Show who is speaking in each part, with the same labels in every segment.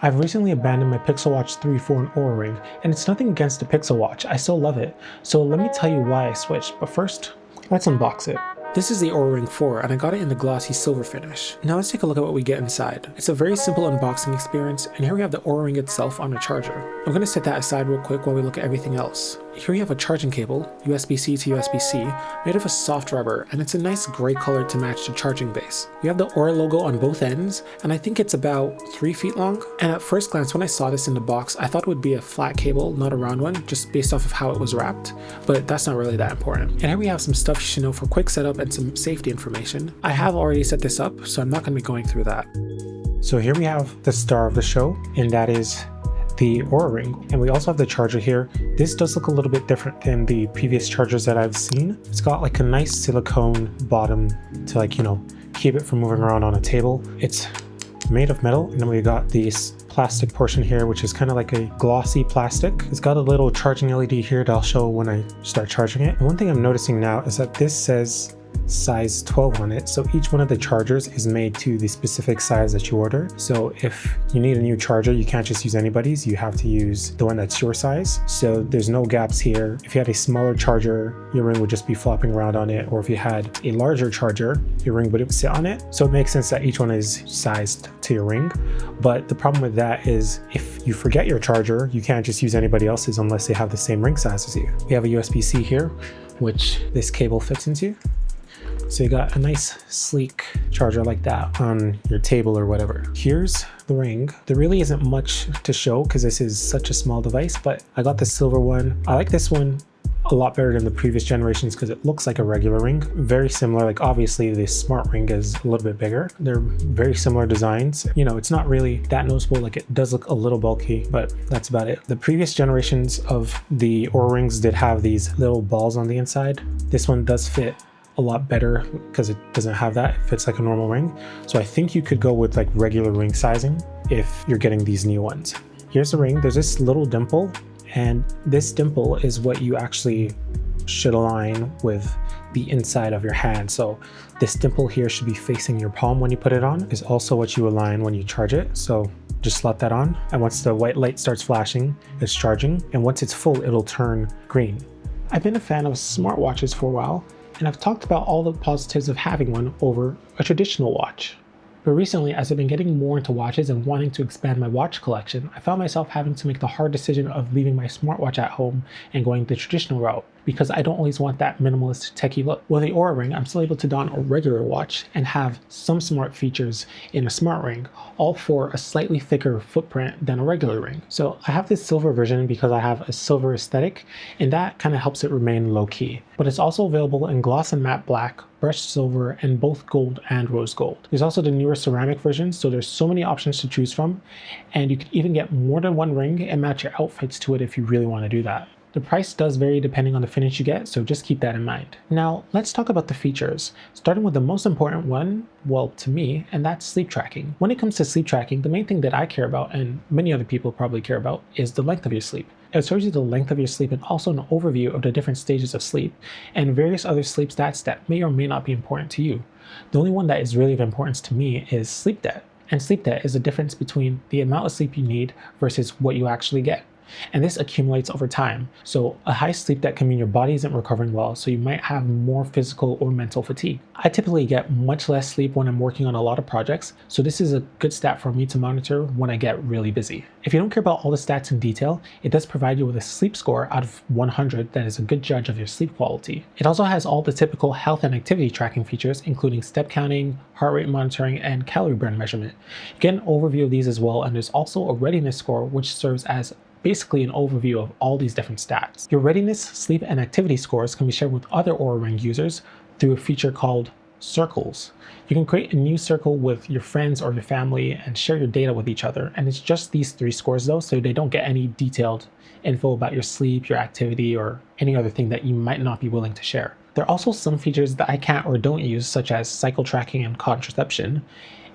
Speaker 1: I've recently abandoned my Pixel Watch 3 for an Oura Ring, and it's nothing against the Pixel Watch, I still love it. So let me tell you why I switched, but first, let's unbox it. This is the Oura Ring 4, and I got it in the glossy silver finish. Now let's take a look at what we get inside. It's a very simple unboxing experience, and here we have the Oura Ring itself on a charger. I'm going to set that aside real quick while we look at everything else. Here we have a charging cable, USB-C to USB-C, made of a soft rubber, and it's a nice gray color to match the charging base. We have the Oura logo on both ends, and I think it's about 3 feet long. And at first glance, when I saw this in the box, I thought it would be a flat cable, not a round one, just based off of how it was wrapped, but that's not really that important. And here we have some stuff you should know for quick setup and some safety information. I have already set this up, so I'm not going to be going through that. So here we have the star of the show, and that is the Oura Ring, and we also have the charger here. This does look a little bit different than the previous chargers that I've seen. It's got like a nice silicone bottom to keep it from moving around on a table. It's made of metal, and then we got this plastic portion here, which is kind of like a glossy plastic. It's got a little charging LED here that I'll show when I start charging it. And one thing I'm noticing now is that this says size 12 on it, so each one of the chargers is made to the specific size that you order. So if you need a new charger, you can't just use anybody's, you have to use the one that's your size. So there's no gaps here. If you had a smaller charger, your ring would just be flopping around on it, or if you had a larger charger, your ring would sit on it. So it makes sense that each one is sized to your ring. But the problem with that is if you forget your charger, you can't just use anybody else's unless they have the same ring size as you. We have a USB-C here, which this cable fits into. So you got a nice sleek charger like that on your table or whatever. Here's the ring. There really isn't much to show because this is such a small device, but I got the silver one. I like this one a lot better than the previous generations because it looks like a regular ring. Very similar, like obviously the smart ring is a little bit bigger. They're very similar designs. It's not really that noticeable, like it does look a little bulky, but that's about it. The previous generations of the Oura Rings did have these little balls on the inside. This one does fit a lot better because it doesn't have that. It fits like a normal ring. So I think you could go with like regular ring sizing if you're getting these new ones. Here's the ring. There's this little dimple, and this dimple is what you actually should align with the inside of your hand. So this dimple here should be facing your palm when you put it on. Is also what you align when you charge it. So just slot that on, and once the white light starts flashing, it's charging, and once it's full, it'll turn green. I've been a fan of smartwatches for a while, and I've talked about all the positives of having one over a traditional watch. But recently, as I've been getting more into watches and wanting to expand my watch collection, I found myself having to make the hard decision of leaving my smartwatch at home and going the traditional route, because I don't always want that minimalist techie look. With the Oura Ring, I'm still able to don a regular watch and have some smart features in a smart ring, all for a slightly thicker footprint than a regular ring. So I have this silver version because I have a silver aesthetic, and that kind of helps it remain low-key. But it's also available in gloss and matte black, brushed silver, and both gold and rose gold. There's also the newer ceramic version, so there's so many options to choose from, and you could even get more than one ring and match your outfits to it if you really want to do that. The price does vary depending on the finish you get, so just keep that in mind. Now, let's talk about the features, starting with the most important one, well, to me, and that's sleep tracking. When it comes to sleep tracking, the main thing that I care about, and many other people probably care about, is the length of your sleep. It shows you the length of your sleep and also an overview of the different stages of sleep and various other sleep stats that may or may not be important to you. The only one that is really of importance to me is sleep debt. And sleep debt is the difference between the amount of sleep you need versus what you actually get. And this accumulates over time. So a high sleep debt can mean your body isn't recovering well, so you might have more physical or mental fatigue. I typically get much less sleep when I'm working on a lot of projects, so this is a good stat for me to monitor when I get really busy. If you don't care about all the stats in detail, it does provide you with a sleep score out of 100 that is a good judge of your sleep quality. It also has all the typical health and activity tracking features, including step counting, heart rate monitoring, and calorie burn measurement. You get an overview of these as well, and there's also a readiness score, which serves as basically an overview of all these different stats. Your readiness, sleep, and activity scores can be shared with other Oura Ring users through a feature called circles. You can create a new circle with your friends or your family and share your data with each other. And it's just these 3 scores though, so they don't get any detailed info about your sleep, your activity, or any other thing that you might not be willing to share. There are also some features that I can't or don't use, such as cycle tracking and contraception.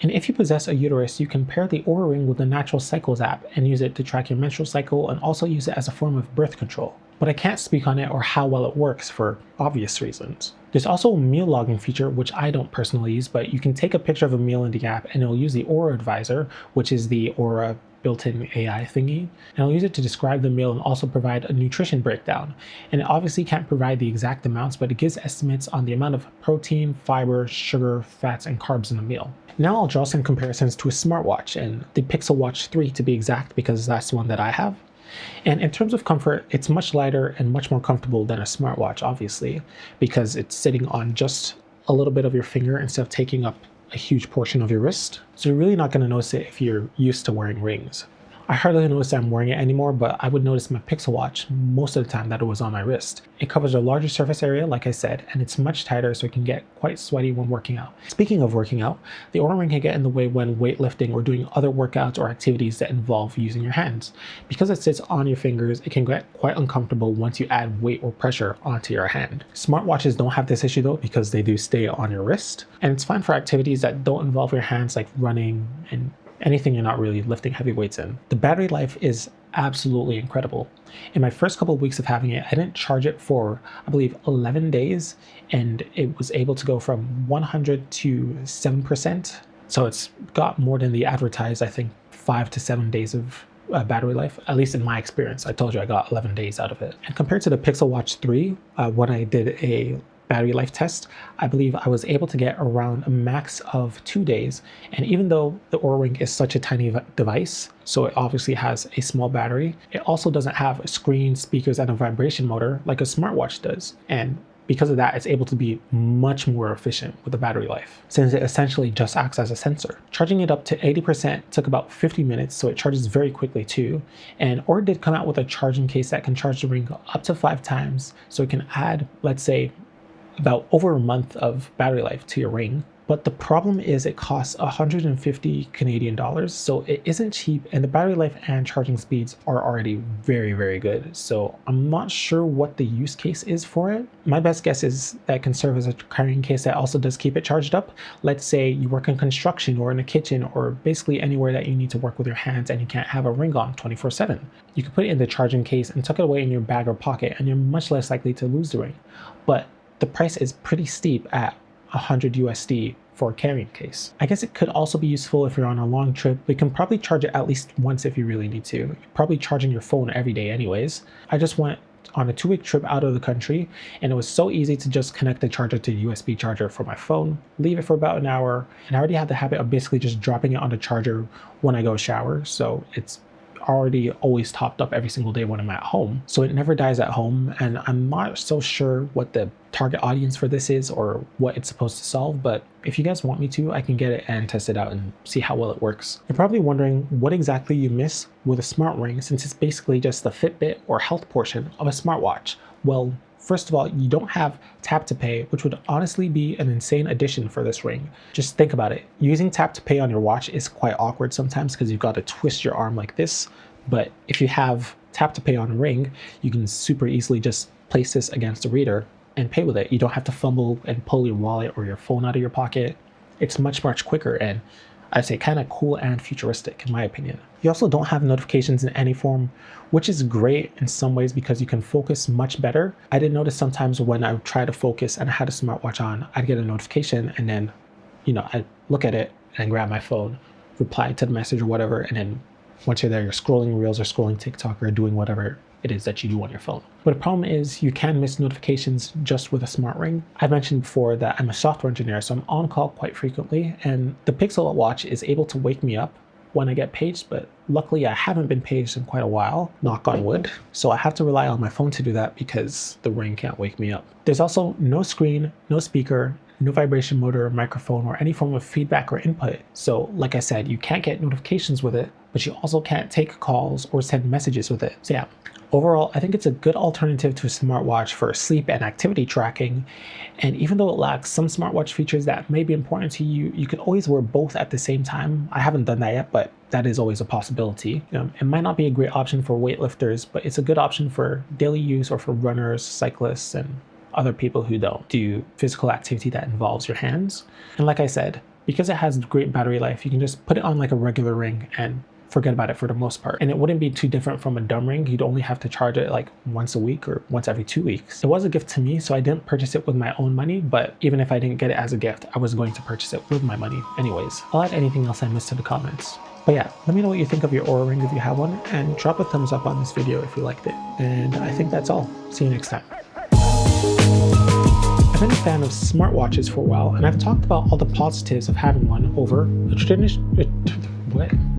Speaker 1: And if you possess a uterus, you can pair the Oura Ring with the Natural Cycles app and use it to track your menstrual cycle and also use it as a form of birth control. But I can't speak on it or how well it works for obvious reasons. There's also a meal logging feature, which I don't personally use, but you can take a picture of a meal in the app and it'll use the Oura Advisor, which is the Oura built-in AI thingy, and I'll use it to describe the meal and also provide a nutrition breakdown. And it obviously can't provide the exact amounts, but it gives estimates on the amount of protein, fiber, sugar, fats, and carbs in the meal. Now I'll draw some comparisons to a smartwatch, and the Pixel Watch 3 to be exact, because that's the one that I have. And in terms of comfort, it's much lighter and much more comfortable than a smartwatch, obviously, because it's sitting on just a little bit of your finger instead of taking up a huge portion of your wrist. So you're really not going to notice it if you're used to wearing rings. I hardly notice that I'm wearing it anymore, but I would notice my Pixel Watch most of the time that it was on my wrist. It covers a larger surface area, like I said, and it's much tighter so it can get quite sweaty when working out. Speaking of working out, the Oura Ring can get in the way when weightlifting or doing other workouts or activities that involve using your hands. Because it sits on your fingers, it can get quite uncomfortable once you add weight or pressure onto your hand. Smartwatches don't have this issue though, because they do stay on your wrist, and it's fine for activities that don't involve your hands, like running and anything you're not really lifting heavy weights in. The battery life is absolutely incredible. In my first couple of weeks of having it, I didn't charge it for, I believe, 11 days, and it was able to go from 100 to 7%. So it's got more than the advertised, I think, 5 to 7 days of battery life, at least in my experience. I told you I got 11 days out of it. And compared to the Pixel Watch 3, when I did a battery life test, I believe I was able to get around a max of 2 days. And even though the Oura Ring is such a tiny device, so it obviously has a small battery, it also doesn't have a screen, speakers, and a vibration motor like a smartwatch does. And because of that, it's able to be much more efficient with the battery life, since it essentially just acts as a sensor. Charging it up to 80% took about 50 minutes, so it charges very quickly too. And Oura did come out with a charging case that can charge the ring up to 5 times, so it can add, let's say, about over a month of battery life to your ring. But the problem is it costs 150 Canadian dollars, so it isn't cheap, and the battery life and charging speeds are already very, very good. So I'm not sure what the use case is for it. My best guess is that it can serve as a carrying case that also does keep it charged up. Let's say you work in construction or in a kitchen or basically anywhere that you need to work with your hands and you can't have a ring on 24/7. You can put it in the charging case and tuck it away in your bag or pocket, and you're much less likely to lose the ring. But the price is pretty steep at 100 USD for a carrying case. I guess it could also be useful if you're on a long trip, but you can probably charge it at least once if you really need to. You're probably charging your phone every day anyways. I just went on a 2-week trip out of the country, and it was so easy to just connect the charger to a USB charger for my phone, leave it for about an hour, and I already have the habit of basically just dropping it on the charger when I go shower, so it's already always topped up every single day when I'm at home. So it never dies at home, and I'm not so sure what the target audience for this is or what it's supposed to solve, but if you guys want me to, I can get it and test it out and see how well it works. You're probably wondering what exactly you miss with a smart ring, since it's basically just the Fitbit or health portion of a smartwatch. Well, first of all, you don't have tap to pay, which would honestly be an insane addition for this ring. Just think about it. Using tap to pay on your watch is quite awkward sometimes because you've got to twist your arm like this. But if you have tap to pay on a ring, you can super easily just place this against the reader and pay with it. You don't have to fumble and pull your wallet or your phone out of your pocket. It's much quicker, and I'd say kind of cool and futuristic in my opinion. You also don't have notifications in any form, which is great in some ways because you can focus much better. I did notice sometimes when I would try to focus and I had a smartwatch on, I'd get a notification and then, I'd look at it and grab my phone, reply to the message or whatever, and then once you're there, you're scrolling Reels or scrolling TikTok or doing whatever it is that you do on your phone. But the problem is you can miss notifications just with a smart ring. I mentioned before that I'm a software engineer, so I'm on call quite frequently, and the Pixel Watch is able to wake me up when I get paged, but luckily I haven't been paged in quite a while, knock on wood. So I have to rely on my phone to do that because the ring can't wake me up. There's also no screen, no speaker, no vibration motor, microphone, or any form of feedback or input. So like I said, you can't get notifications with it, but you also can't take calls or send messages with it. So yeah, overall, I think it's a good alternative to a smartwatch for sleep and activity tracking. And even though it lacks some smartwatch features that may be important to you, you can always wear both at the same time. I haven't done that yet, but that is always a possibility. It might not be a great option for weightlifters, but it's a good option for daily use or for runners, cyclists, and other people who don't do physical activity that involves your hands. And like I said, because it has great battery life, you can just put it on like a regular ring and forget about it for the most part. And it wouldn't be too different from a dumb ring. You'd only have to charge it like once a week or once every 2 weeks. It was a gift to me, so I didn't purchase it with my own money, but even if I didn't get it as a gift, I was going to purchase it with my money anyways. I'll add anything else I missed to the comments. But yeah, let me know what you think of your Oura Ring if you have one, and drop a thumbs up on this video if you liked it. And I think that's all. See you next time. I've been a fan of smartwatches for a while, and I've talked about all the positives of having one over a traditional... What?